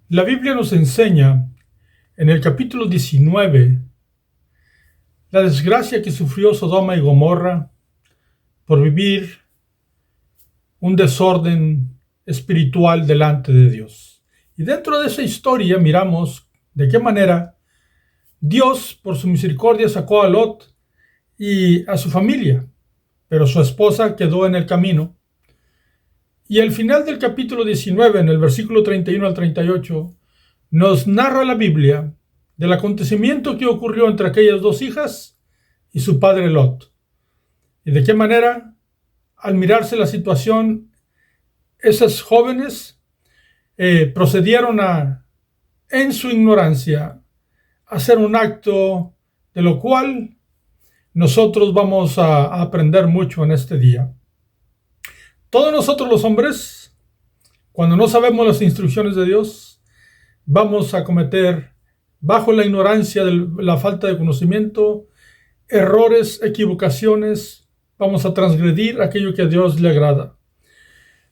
La Biblia nos enseña en el capítulo 19 la desgracia que sufrió Sodoma y Gomorra por vivir un desorden espiritual delante de Dios. Y dentro de esa historia miramos de qué manera Dios, por su misericordia, sacó a Lot y a su familia, pero su esposa quedó en el camino. Y al final del capítulo 19, en el versículo 31 al 38, nos narra la Biblia del acontecimiento que ocurrió entre aquellas dos hijas y su padre Lot. Y de qué manera, al mirarse la situación, esas jóvenes procedieron en su ignorancia, a hacer un acto de lo cual nosotros vamos a aprender mucho en este día. Todos nosotros los hombres, cuando no sabemos las instrucciones de Dios, vamos a cometer, bajo la ignorancia de la falta de conocimiento, errores, equivocaciones, vamos a transgredir aquello que a Dios le agrada.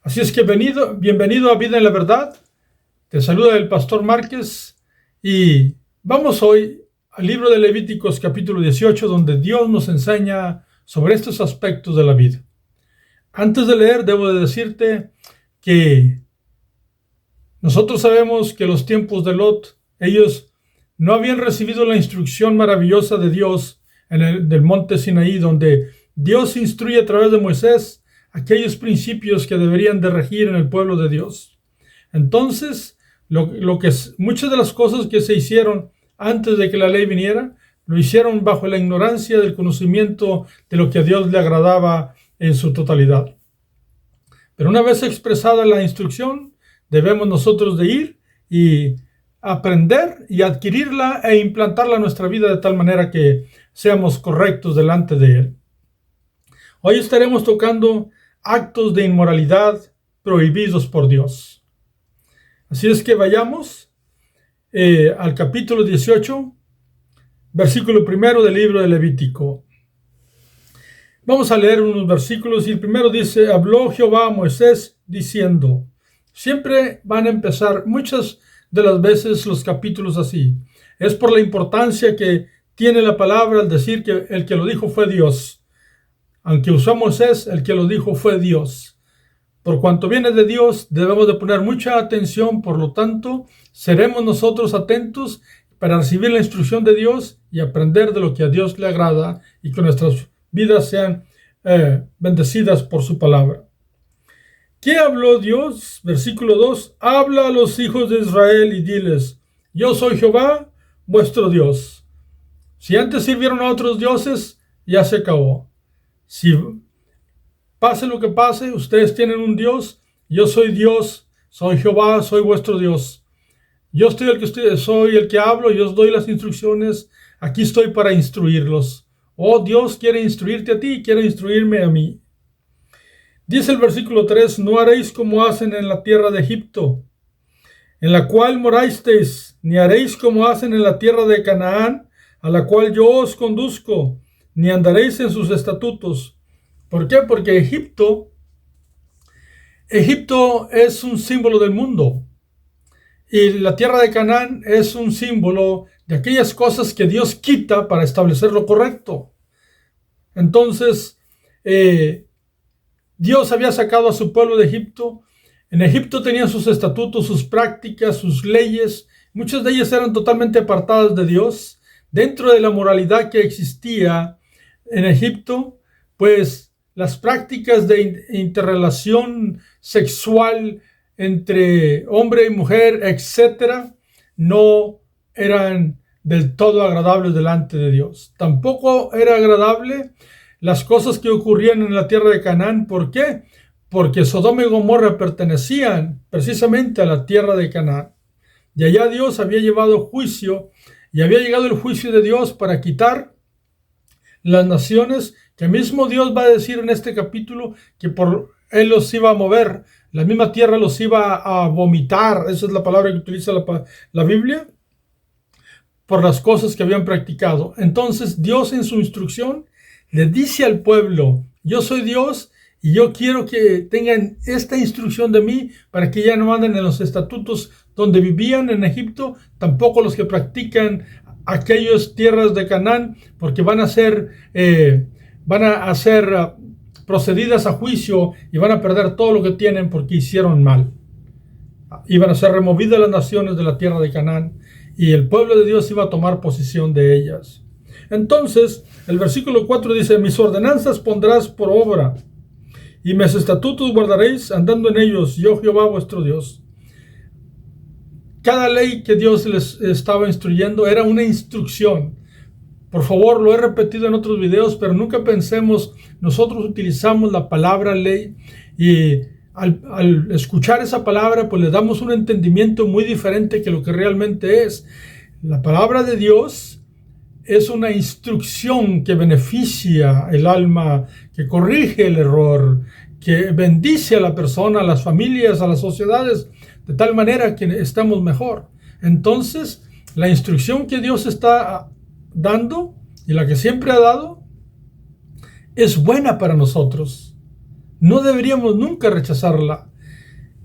Así es que bienvenido a Vida en la Verdad. Te saluda el pastor Márquez y vamos hoy al libro de Levíticos capítulo 18, donde Dios nos enseña sobre estos aspectos de la vida. Antes de leer, debo de decirte que nosotros sabemos que los tiempos de Lot, ellos no habían recibido la instrucción maravillosa de Dios del monte Sinaí, donde Dios instruye a través de Moisés aquellos principios que deberían de regir en el pueblo de Dios. Entonces, muchas de las cosas que se hicieron antes de que la ley viniera, lo hicieron bajo la ignorancia del conocimiento de lo que a Dios le agradaba en su totalidad. Pero una vez expresada la instrucción, debemos nosotros de ir y aprender y adquirirla e implantarla en nuestra vida de tal manera que seamos correctos delante de Él. Hoy estaremos tocando actos de inmoralidad prohibidos por Dios. Así es que vayamos al capítulo 18, versículo 1 del libro de Levítico. Vamos a leer unos versículos y el primero dice: habló Jehová a Moisés diciendo. Siempre van a empezar muchas de las veces los capítulos así. Es por la importancia que tiene la palabra al decir que el que lo dijo fue Dios. Aunque usó Moisés, el que lo dijo fue Dios. Por cuanto viene de Dios, debemos de poner mucha atención. Por lo tanto, seremos nosotros atentos para recibir la instrucción de Dios y aprender de lo que a Dios le agrada y que nuestras vidas sean bendecidas por su palabra. ¿Qué habló Dios? Versículo 2. Habla a los hijos de Israel y diles: yo soy Jehová, vuestro Dios. Si antes sirvieron a otros dioses, ya se acabó. Si pase lo que pase, ustedes tienen un Dios. Yo soy Dios, soy Jehová, soy vuestro Dios. Yo soy el que hablo, yo os doy las instrucciones. Aquí estoy para instruirlos. Oh, Dios quiere instruirte a ti, quiere instruirme a mí. Dice el versículo 3, no haréis como hacen en la tierra de Egipto, en la cual morasteis, ni haréis como hacen en la tierra de Canaán, a la cual yo os conduzco, ni andaréis en sus estatutos. ¿Por qué? Porque Egipto es un símbolo del mundo. Y la tierra de Canaán es un símbolo de aquellas cosas que Dios quita para establecer lo correcto. Entonces, Dios había sacado a su pueblo de Egipto. En Egipto tenían sus estatutos, sus prácticas, sus leyes. Muchas de ellas eran totalmente apartadas de Dios. Dentro de la moralidad que existía en Egipto, pues las prácticas de interrelación sexual entre hombre y mujer, etcétera, no eran del todo agradables delante de Dios. Tampoco era agradable las cosas que ocurrían en la tierra de Canaán. ¿Por qué? Porque Sodoma y Gomorra pertenecían precisamente a la tierra de Canaán. Y allá Dios había llevado juicio, y había llegado el juicio de Dios para quitar las naciones, que mismo Dios va a decir en este capítulo que por Él los iba a mover, la misma tierra los iba a vomitar. Esa es la palabra que utiliza la Biblia, por las cosas que habían practicado. Entonces Dios en su instrucción le dice al pueblo: yo soy Dios Y yo quiero que tengan esta instrucción de mí para que ya no anden en los estatutos donde vivían en Egipto, tampoco los que practican aquellas tierras de Canaán, porque van a ser procedidas a juicio y van a perder todo lo que tienen porque hicieron mal. Iban a ser removidas las naciones de la tierra de Canaán y el pueblo de Dios iba a tomar posesión de ellas. Entonces, el versículo 4 dice: mis ordenanzas pondrás por obra y mis estatutos guardaréis andando en ellos, yo Jehová vuestro Dios. Cada ley que Dios les estaba instruyendo era una instrucción. Por favor, lo he repetido en otros videos, pero nunca pensemos, nosotros utilizamos la palabra ley y al escuchar esa palabra, pues le damos un entendimiento muy diferente que lo que realmente es. La palabra de Dios es una instrucción que beneficia el alma, que corrige el error, que bendice a la persona, a las familias, a las sociedades, de tal manera que estamos mejor. Entonces, la instrucción que Dios está dando y la que siempre ha dado es buena para nosotros. No deberíamos nunca rechazarla.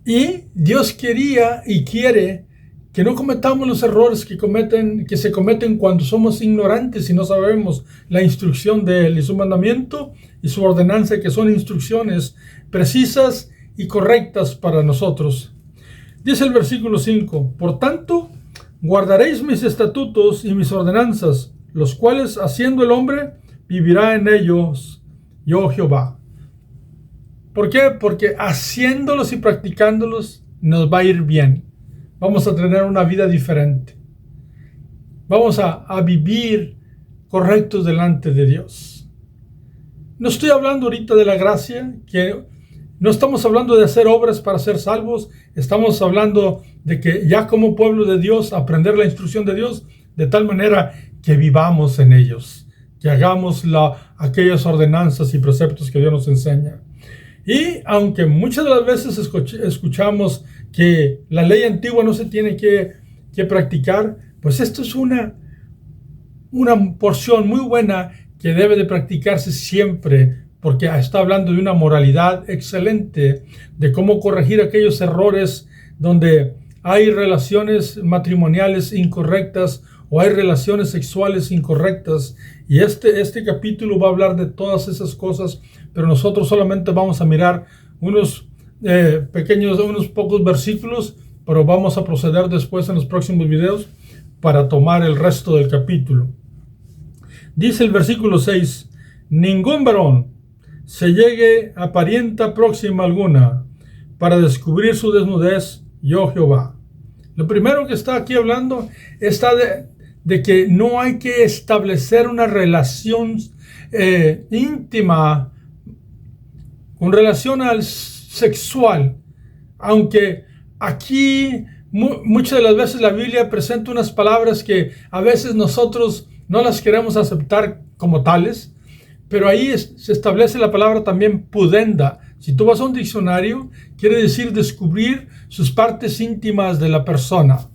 Y Dios quería y quiere que no cometamos los errores que se cometen cuando somos ignorantes y no sabemos la instrucción de Él y su mandamiento y su ordenanza, que son instrucciones precisas y correctas para nosotros. Dice el versículo 5: por tanto, guardaréis mis estatutos y mis ordenanzas, los cuales haciendo el hombre vivirá en ellos, yo Jehová. ¿Por qué? Porque haciéndolos y practicándolos nos va a ir bien. Vamos a tener una vida diferente. Vamos a vivir correctos delante de Dios. No estoy hablando ahorita de la gracia, que no estamos hablando de hacer obras para ser salvos. Estamos hablando de que ya como pueblo de Dios, aprender la instrucción de Dios de tal manera que vivamos en ellos, que hagamos aquellas ordenanzas y preceptos que Dios nos enseña. Y aunque muchas de las veces escuchamos que la ley antigua no se tiene que practicar, pues esto es una porción muy buena que debe de practicarse siempre, porque está hablando de una moralidad excelente, de cómo corregir aquellos errores donde hay relaciones matrimoniales incorrectas o hay relaciones sexuales incorrectas. Y este capítulo va a hablar de todas esas cosas, pero nosotros solamente vamos a mirar unos pocos versículos, pero vamos a proceder después en los próximos videos para tomar el resto del capítulo. Dice el versículo 6: ningún varón se llegue a parienta próxima alguna para descubrir su desnudez, yo Jehová. Lo primero que está aquí hablando está de que no hay que establecer una relación íntima con relación al sexual, aunque aquí muchas de las veces la Biblia presenta unas palabras que a veces nosotros no las queremos aceptar como tales, pero ahí se establece la palabra también pudenda. Si tú vas a un diccionario, quiere decir descubrir sus partes íntimas de la persona.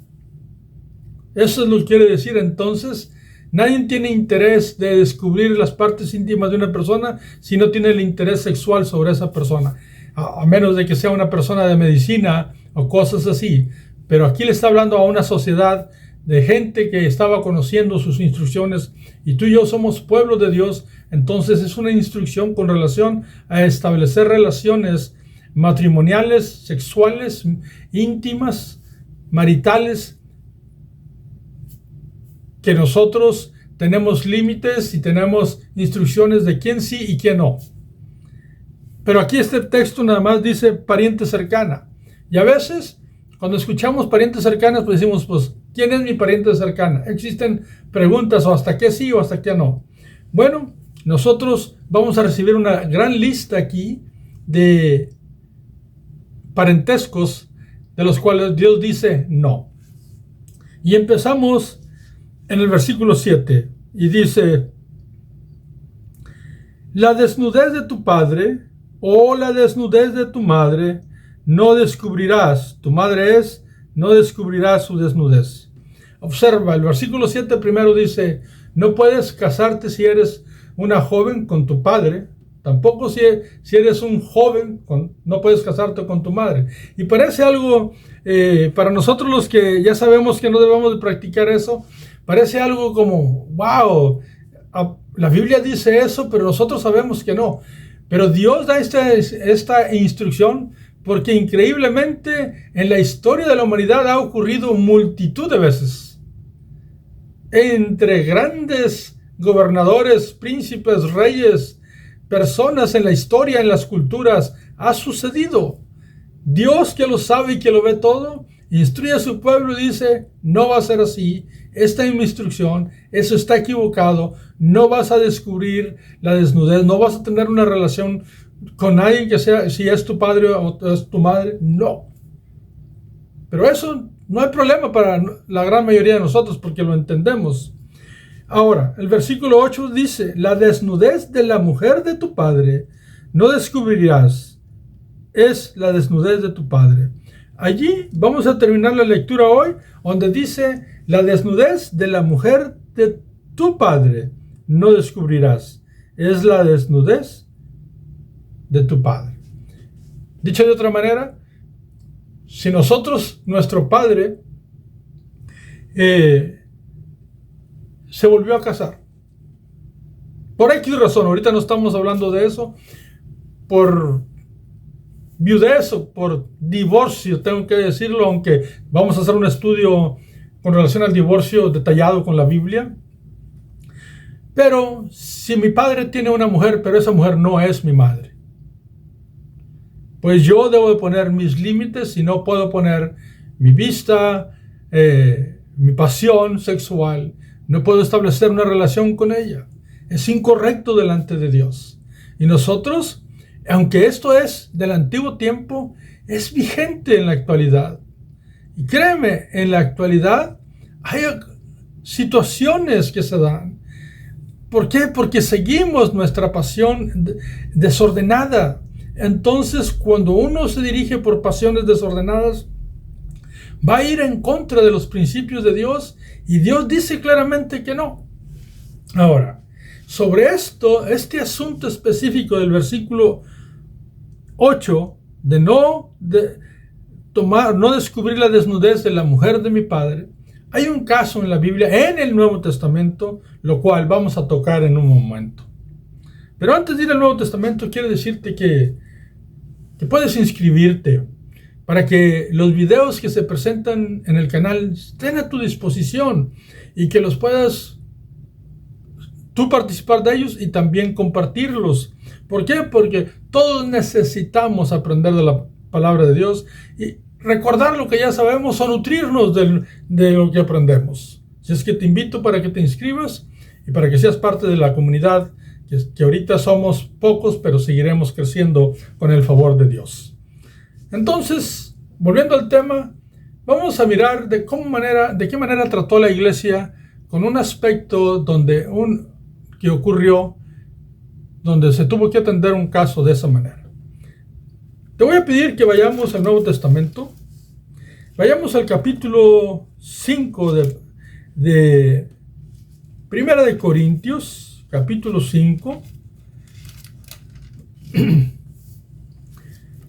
Eso es lo que quiere decir. Entonces, nadie tiene interés de descubrir las partes íntimas de una persona si no tiene el interés sexual sobre esa persona, a menos de que sea una persona de medicina o cosas así. Pero aquí le está hablando a una sociedad de gente que estaba conociendo sus instrucciones, y tú y yo somos pueblo de Dios. Entonces es una instrucción con relación a establecer relaciones matrimoniales, sexuales, íntimas, maritales, que nosotros tenemos límites y tenemos instrucciones de quién sí y quién no. Pero aquí este texto nada más dice pariente cercana. Y a veces, cuando escuchamos parientes cercanas, pues decimos, pues, ¿quién es mi pariente cercana? Existen preguntas, o hasta qué sí o hasta qué no. Bueno, nosotros vamos a recibir una gran lista aquí de parentescos de los cuales Dios dice no. Y empezamos en el versículo 7 y dice: la desnudez de tu padre o la desnudez de tu madre no descubrirás. Tu madre no descubrirás su desnudez. Observa, el versículo 7 primero dice: no puedes casarte si eres una joven con tu padre, Tampoco si eres un joven, no puedes casarte con tu madre. Y parece algo, para nosotros los que ya sabemos que no debemos de practicar eso, parece algo como, wow, la Biblia dice eso, pero nosotros sabemos que no. Pero Dios da esta instrucción porque increíblemente en la historia de la humanidad ha ocurrido multitud de veces. Entre grandes gobernadores, príncipes, reyes, personas en la historia, en las culturas, ha sucedido. Dios, que lo sabe y que lo ve todo, instruye a su pueblo y dice, no va a ser así, esta es mi instrucción, eso está equivocado, no vas a descubrir la desnudez, no vas a tener una relación con alguien que sea, si es tu padre o es tu madre, no. Pero eso no hay problema para la gran mayoría de nosotros porque lo entendemos. Ahora, el versículo 8 dice, la desnudez de la mujer de tu padre no descubrirás, es la desnudez de tu padre. Allí vamos a terminar la lectura hoy, donde dice, la desnudez de la mujer de tu padre no descubrirás, es la desnudez de tu padre. Dicho de otra manera, si nosotros, nuestro padre, se volvió a casar, por X razón, ahorita no estamos hablando de eso, por viudez o por divorcio, tengo que decirlo, aunque vamos a hacer un estudio con relación al divorcio detallado con la Biblia. Pero si mi padre tiene una mujer, pero esa mujer no es mi madre, pues yo debo de poner mis límites y no puedo poner mi vista, mi pasión sexual, no puedo establecer una relación con ella. Es incorrecto delante de Dios. Y nosotros, aunque esto es del antiguo tiempo, es vigente en la actualidad. Y créeme, en la actualidad hay situaciones que se dan. ¿Por qué? Porque seguimos nuestra pasión desordenada. Entonces, cuando uno se dirige por pasiones desordenadas, va a ir en contra de los principios de Dios, y Dios dice claramente que no. Ahora, sobre este asunto específico del versículo 8, de no descubrir la desnudez de la mujer de mi padre, hay un caso en la Biblia, en el Nuevo Testamento, lo cual vamos a tocar en un momento. Pero antes de ir al Nuevo Testamento, quiero decirte que puedes inscribirte para que los videos que se presentan en el canal estén a tu disposición y que los puedas tú participar de ellos y también compartirlos. ¿Por qué? Porque todos necesitamos aprender de la palabra de Dios y recordar lo que ya sabemos o nutrirnos de lo que aprendemos. Así es que te invito para que te inscribas y para que seas parte de la comunidad que ahorita somos pocos, pero seguiremos creciendo con el favor de Dios. Entonces, volviendo al tema, vamos a mirar de qué manera trató la iglesia con un aspecto que ocurrió, donde se tuvo que atender un caso de esa manera. Te voy a pedir que vayamos al Nuevo Testamento. Vayamos al capítulo 5 de Primera de Corintios, capítulo 5.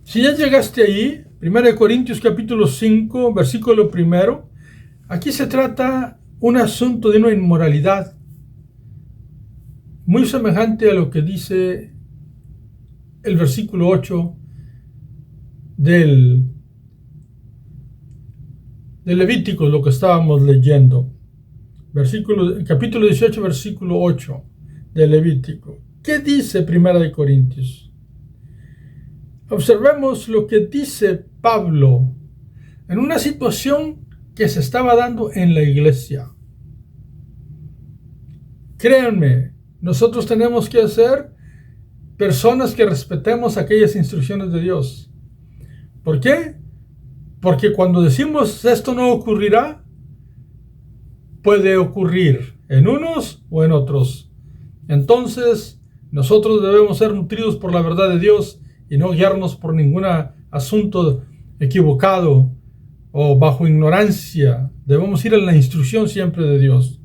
Si ya llegaste ahí, 1 Corintios capítulo 5, versículo 1, aquí se trata un asunto de una inmoralidad muy semejante a lo que dice el versículo 8 del Levítico, lo que estábamos leyendo. Capítulo 18, versículo 8 de Levítico. ¿Qué dice 1 Corintios? Observemos lo que dice Pablo en una situación que se estaba dando en la iglesia. Créanme, nosotros tenemos que ser personas que respetemos aquellas instrucciones de Dios. ¿Por qué? Porque cuando decimos esto no ocurrirá, puede ocurrir en unos o en otros. Entonces, nosotros debemos ser nutridos por la verdad de Dios y no guiarnos por ningún asunto equivocado o bajo ignorancia. Debemos ir a la instrucción siempre de Dios.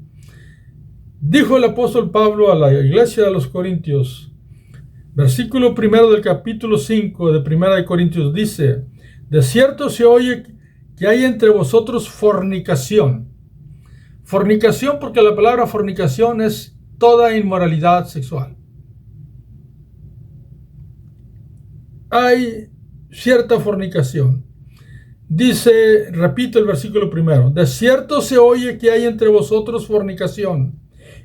Dijo el apóstol Pablo a la iglesia de los Corintios, Versículo 1 del capítulo 5 de 1 de Corintios dice: de cierto se oye que hay entre vosotros fornicación. Fornicación, porque la palabra fornicación es toda inmoralidad sexual. Hay cierta fornicación. Dice, repito el versículo 1: de cierto se oye que hay entre vosotros fornicación,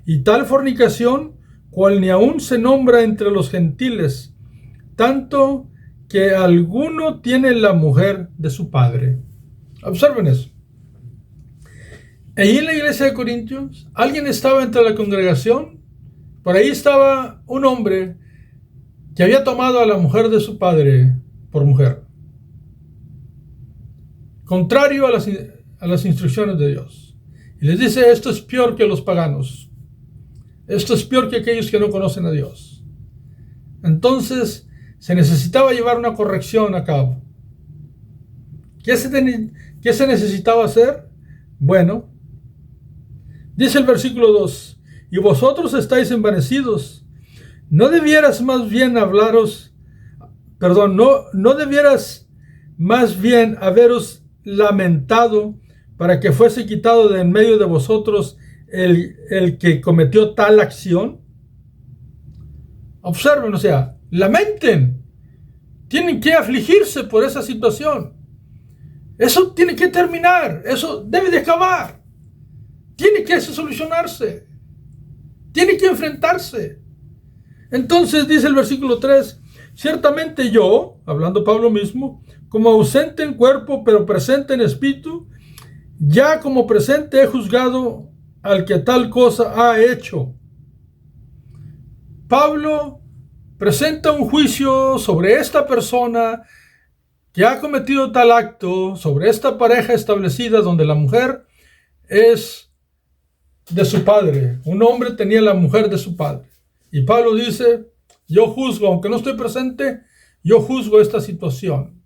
y tal fornicación cual ni aún se nombra entre los gentiles, tanto que alguno tiene la mujer de su padre. Observen eso. Ahí en la iglesia de Corintios, alguien estaba entre la congregación. Por ahí estaba un hombre que había tomado a la mujer de su padre por mujer, contrario a las instrucciones de Dios. Y les dice: esto es peor que los paganos. Esto es peor que aquellos que no conocen a Dios. Entonces se necesitaba llevar una corrección a cabo. ¿Qué se necesitaba hacer? Bueno, dice el versículo 2: y vosotros estáis envanecidos. ¿No debieras más bien no debieras más bien haberos lamentado para que fuese quitado de en medio de vosotros el que cometió tal acción? Observen, o sea, lamenten. Tienen que afligirse por esa situación. Eso tiene que terminar. Eso debe de acabar. Tiene que solucionarse. Tiene que enfrentarse. Entonces dice el versículo 3: ciertamente yo, hablando Pablo mismo, como ausente en cuerpo pero presente en espíritu, ya como presente he juzgado al que tal cosa ha hecho. Pablo presenta un juicio sobre esta persona que ha cometido tal acto, sobre esta pareja establecida donde la mujer es de su padre. Un hombre tenía la mujer de su padre. Y Pablo dice: yo juzgo, aunque no estoy presente, yo juzgo esta situación.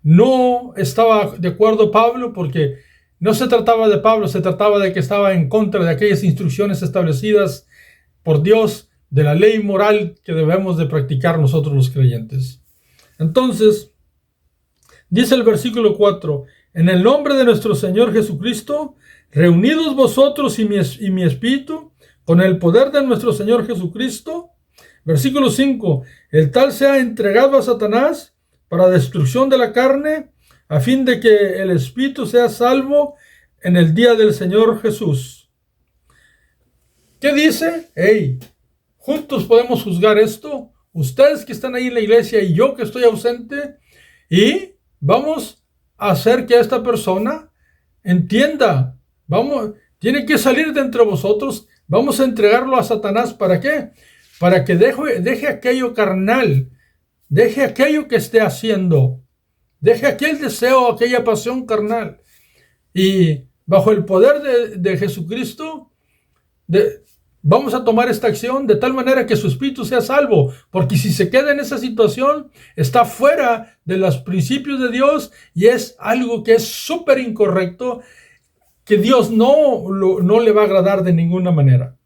No estaba de acuerdo Pablo, porque no se trataba de Pablo, se trataba de que estaba en contra de aquellas instrucciones establecidas por Dios, de la ley moral que debemos de practicar nosotros los creyentes. Entonces, dice el versículo 4: en el nombre de nuestro Señor Jesucristo, reunidos vosotros y mi espíritu, con el poder de nuestro Señor Jesucristo. Versículo 5: el tal sea entregado a Satanás para destrucción de la carne, a fin de que el espíritu sea salvo en el día del Señor Jesús. ¿Qué dice? Juntos podemos juzgar esto, ustedes que están ahí en la iglesia y yo que estoy ausente, y vamos a hacer que esta persona entienda. Tiene que salir de entre vosotros. Vamos a entregarlo a Satanás. ¿Para qué? Para que deje aquello carnal, deje aquello que esté haciendo, deje aquel deseo, aquella pasión carnal, y bajo el poder de Jesucristo, vamos a tomar esta acción de tal manera que su espíritu sea salvo, porque si se queda en esa situación, está fuera de los principios de Dios y es algo que es súper incorrecto, que Dios no le va a agradar de ninguna manera.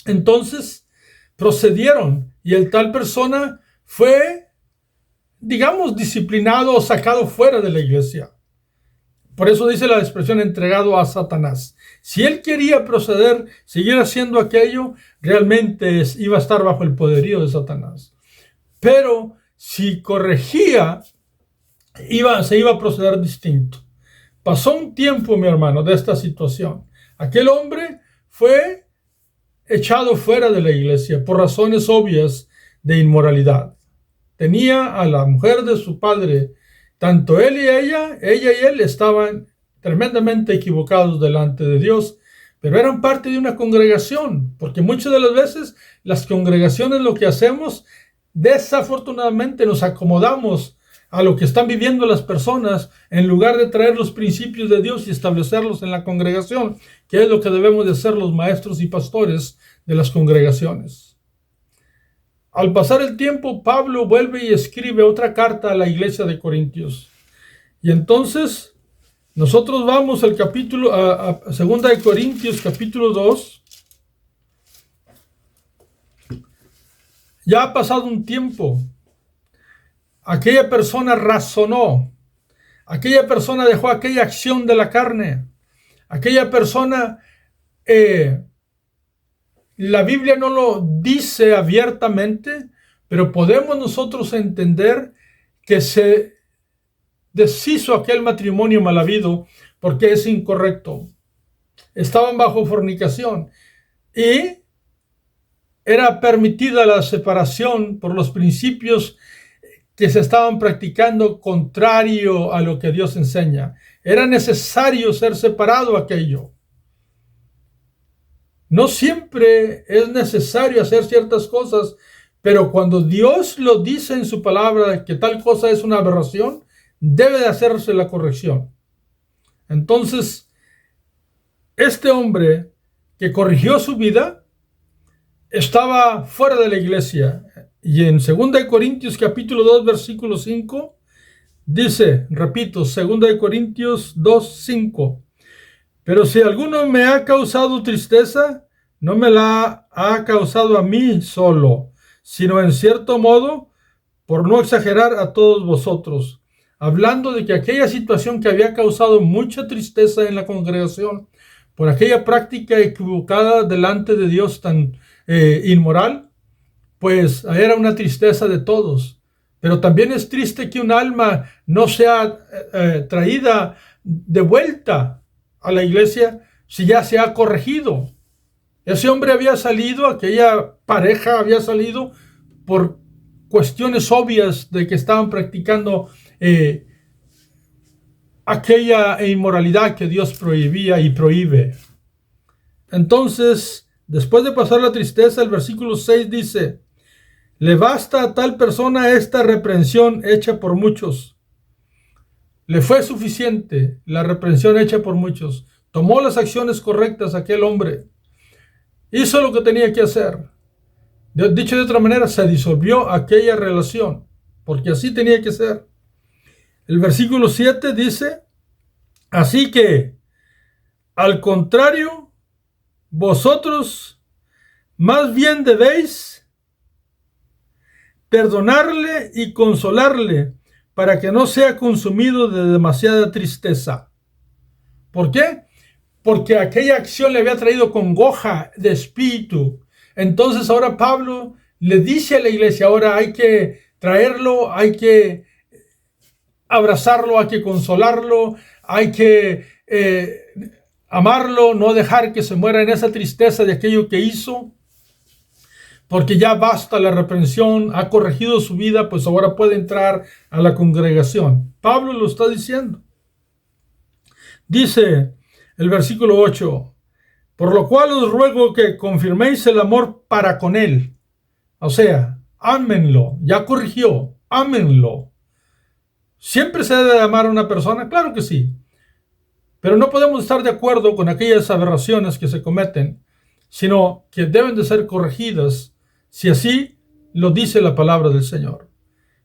Entonces procedieron y el tal persona fue, digamos, disciplinado o sacado fuera de la iglesia. Por eso dice la expresión entregado a Satanás. Si él quería proceder, seguir haciendo aquello, realmente iba a estar bajo el poderío de Satanás. Pero si corregía, se iba a proceder distinto. Pasó un tiempo, mi hermano, de esta situación. Aquel hombre fue echado fuera de la iglesia por razones obvias de inmoralidad. Tenía a la mujer de su padre. Tanto él y ella y él estaban tremendamente equivocados delante de Dios, pero eran parte de una congregación, porque muchas de las veces las congregaciones lo que hacemos, desafortunadamente nos acomodamos a lo que están viviendo las personas en lugar de traer los principios de Dios y establecerlos en la congregación, que es lo que debemos de hacer los maestros y pastores de las congregaciones. Al pasar el tiempo, Pablo vuelve y escribe otra carta a la iglesia de Corintios. Y entonces nosotros vamos al capítulo, a 2 de Corintios, capítulo 2. Ya ha pasado un tiempo. Aquella persona razonó. Aquella persona dejó aquella acción de la carne. Aquella persona, la Biblia no lo dice abiertamente, pero podemos nosotros entender que se deshizo aquel matrimonio mal habido porque es incorrecto. Estaban bajo fornicación y era permitida la separación por los principios que se estaban practicando contrario a lo que Dios enseña. Era necesario ser separado aquello. No siempre es necesario hacer ciertas cosas, pero cuando Dios lo dice en su palabra que tal cosa es una aberración, debe de hacerse la corrección. Entonces, este hombre que corrigió su vida estaba fuera de la iglesia. Y en 2 Corintios capítulo 2 versículo 5 dice, repito, 2 Corintios 2, 5. Pero si alguno me ha causado tristeza, no me la ha causado a mí solo, sino en cierto modo, por no exagerar, a todos vosotros. Hablando de que aquella situación que había causado mucha tristeza en la congregación, por aquella práctica equivocada delante de Dios tan inmoral, pues era una tristeza de todos. Pero también es triste que un alma no sea traída de vuelta a la iglesia si ya se ha corregido. Ese hombre había salido, aquella pareja había salido por cuestiones obvias de que estaban practicando aquella inmoralidad que Dios prohibía y prohíbe. Entonces, después de pasar la tristeza, el versículo 6 dice, le basta a tal persona esta reprensión hecha por muchos. Le fue suficiente la reprensión hecha por muchos. Tomó las acciones correctas aquel hombre. Hizo lo que tenía que hacer. Dicho de otra manera, se disolvió aquella relación, porque así tenía que ser. El versículo 7 dice, así que, al contrario, vosotros más bien debéis perdonarle y consolarle para que no sea consumido de demasiada tristeza. ¿Por qué? Porque aquella acción le había traído congoja de espíritu. Entonces ahora Pablo le dice a la iglesia, ahora hay que traerlo, hay que abrazarlo, hay que consolarlo, hay que amarlo, no dejar que se muera en esa tristeza de aquello que hizo, porque ya basta la reprensión, ha corregido su vida, pues ahora puede entrar a la congregación. Pablo lo está diciendo. Dice el versículo 8, por lo cual os ruego que confirméis el amor para con él. O sea, ámenlo, ya corrigió, ámenlo. ¿Siempre se debe amar a una persona? Claro que sí. Pero no podemos estar de acuerdo con aquellas aberraciones que se cometen, sino que deben de ser corregidas, si así lo dice la palabra del Señor.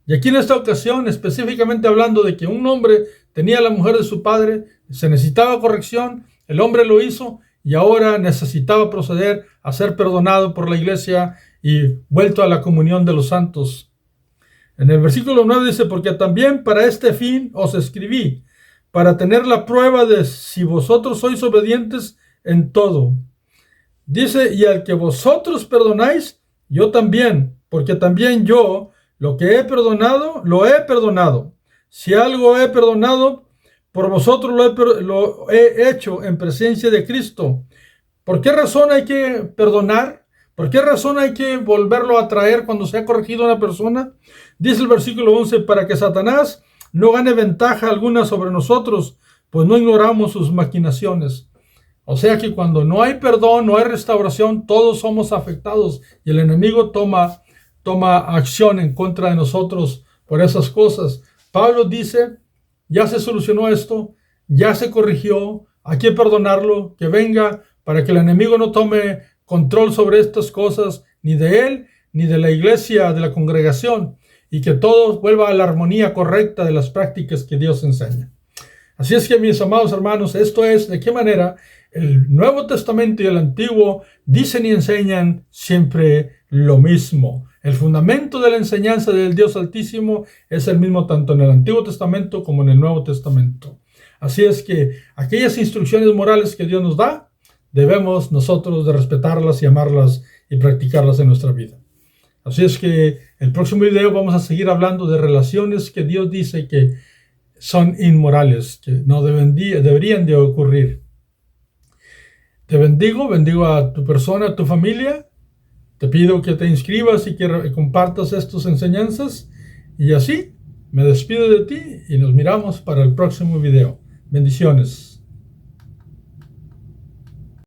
Y aquí en esta ocasión, específicamente hablando de que un hombre tenía a la mujer de su padre, se necesitaba corrección, el hombre lo hizo y ahora necesitaba proceder a ser perdonado por la iglesia y vuelto a la comunión de los santos. En el versículo 9 dice, porque también para este fin os escribí, para tener la prueba de si vosotros sois obedientes en todo. Dice, y al que vosotros perdonáis, yo también, porque también yo, lo que he perdonado, lo he perdonado. Si algo he perdonado, por vosotros lo he hecho en presencia de Cristo. ¿Por qué razón hay que perdonar? ¿Por qué razón hay que volverlo a traer cuando se ha corregido a una persona? Dice el versículo 11, para que Satanás no gane ventaja alguna sobre nosotros, pues no ignoramos sus maquinaciones. O sea que cuando no hay perdón, no hay restauración, todos somos afectados y el enemigo toma acción en contra de nosotros por esas cosas. Pablo dice, ya se solucionó esto, ya se corrigió, hay que perdonarlo, que venga para que el enemigo no tome control sobre estas cosas, ni de él, ni de la iglesia, de la congregación, y que todo vuelva a la armonía correcta de las prácticas que Dios enseña. Así es que, mis amados hermanos, esto es de qué manera el Nuevo Testamento y el Antiguo dicen y enseñan siempre lo mismo. El fundamento de la enseñanza del Dios Altísimo es el mismo tanto en el Antiguo Testamento como en el Nuevo Testamento. Así es que aquellas instrucciones morales que Dios nos da, debemos nosotros de respetarlas y amarlas y practicarlas en nuestra vida. Así es que el próximo video vamos a seguir hablando de relaciones que Dios dice que son inmorales, que no deberían de ocurrir. Te bendigo a tu persona, a tu familia. Te pido que te inscribas y que compartas estas enseñanzas. Y así me despido de ti y nos miramos para el próximo video. Bendiciones.